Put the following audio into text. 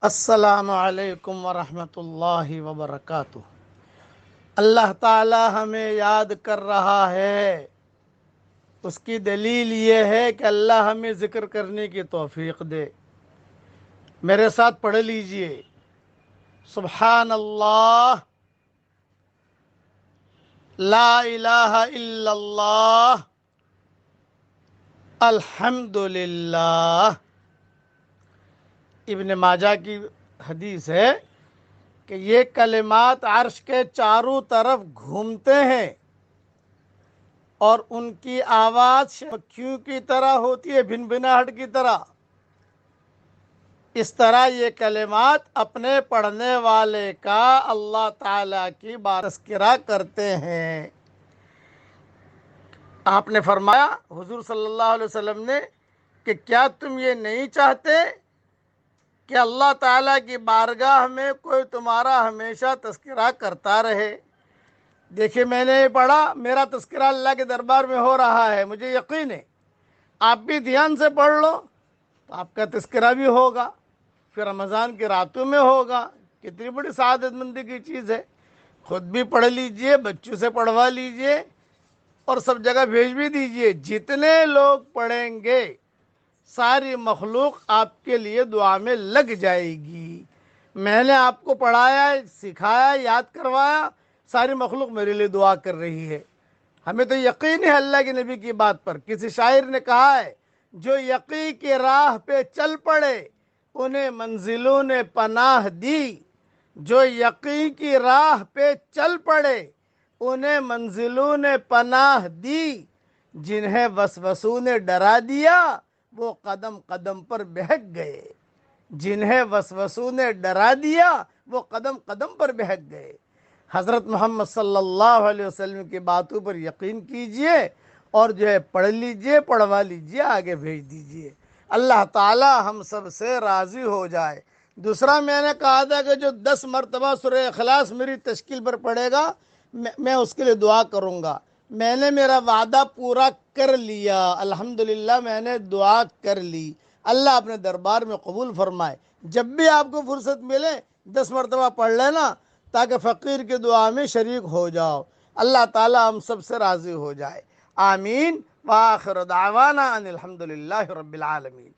السلام علیکم ورحمۃ اللہ وبرکاتہ۔ اللہ تعالی ہمیں یاد کر رہا ہے، اس کی دلیل یہ ہے کہ اللہ ہمیں ذکر کرنے کی توفیق دے۔ میرے ساتھ پڑھ لیجئے، سبحان اللہ، لا الہ الا اللہ، الحمد للہ۔ ابن ماجہ کی حدیث ہے کہ یہ کلمات عرش کے چاروں طرف گھومتے ہیں اور ان کی آواز مکھیوں کی طرح ہوتی ہے، بھنبھناہٹ کی طرح۔ اس طرح یہ کلمات اپنے پڑھنے والے کا اللہ تعالیٰ کی تذکرہ کرتے ہیں۔ آپ نے فرمایا، حضور صلی اللہ علیہ وسلم نے، کہ کیا تم یہ نہیں چاہتے کہ اللہ تعالیٰ کی بارگاہ میں کوئی تمہارا ہمیشہ تذکرہ کرتا رہے؟ دیکھیے، میں نے یہ پڑھا، میرا تذکرہ اللہ کے دربار میں ہو رہا ہے، مجھے یقین ہے۔ آپ بھی دھیان سے پڑھ لو تو آپ کا تذکرہ بھی ہوگا، پھر رمضان کی راتوں میں ہوگا۔ کتنی بڑی سعادت مندی کی چیز ہے۔ خود بھی پڑھ لیجئے، بچوں سے پڑھوا لیجئے اور سب جگہ بھیج بھی دیجئے۔ جتنے لوگ پڑھیں گے ساری مخلوق آپ کے لیے دعا میں لگ جائے گی۔ میں نے آپ کو پڑھایا، سکھایا، یاد کروایا، ساری مخلوق میرے لیے دعا کر رہی ہے۔ ہمیں تو یقین ہے اللہ کے نبی کی بات پر۔ کسی شاعر نے کہا ہے، جو یقین کی راہ پہ چل پڑے انہیں منزلوں نے پناہ دی۔ جو یقین کی راہ پہ چل پڑے انہیں منزلوں نے پناہ دی۔ جنہیں وسوسوں نے ڈرا دیا وہ قدم قدم پر بہک گئے۔ جنہیں وسوسوں نے ڈرا دیا وہ قدم قدم پر بہک گئے۔ حضرت محمد صلی اللہ علیہ وسلم کی باتوں پر یقین کیجئے اور جو ہے پڑھ لیجئے، پڑھوا لیجئے، آگے بھیج دیجئے۔ اللہ تعالی ہم سب سے راضی ہو جائے۔ دوسرا، میں نے کہا تھا کہ جو 10 مرتبہ سورہ اخلاص میری تشکیل پر پڑھے گا میں اس کے لیے دعا کروں گا۔ میں نے میرا وعدہ پورا کر لیا، الحمدللہ میں نے دعا کر لی۔ اللہ اپنے دربار میں قبول فرمائے۔ جب بھی آپ کو فرصت ملے 10 مرتبہ پڑھ لینا تاکہ فقیر کی دعا میں شریک ہو جاؤ۔ اللہ تعالی ہم سب سے راضی ہو جائے۔ آمین۔ وآخر دعوانا ان الحمدللہ رب العالمین۔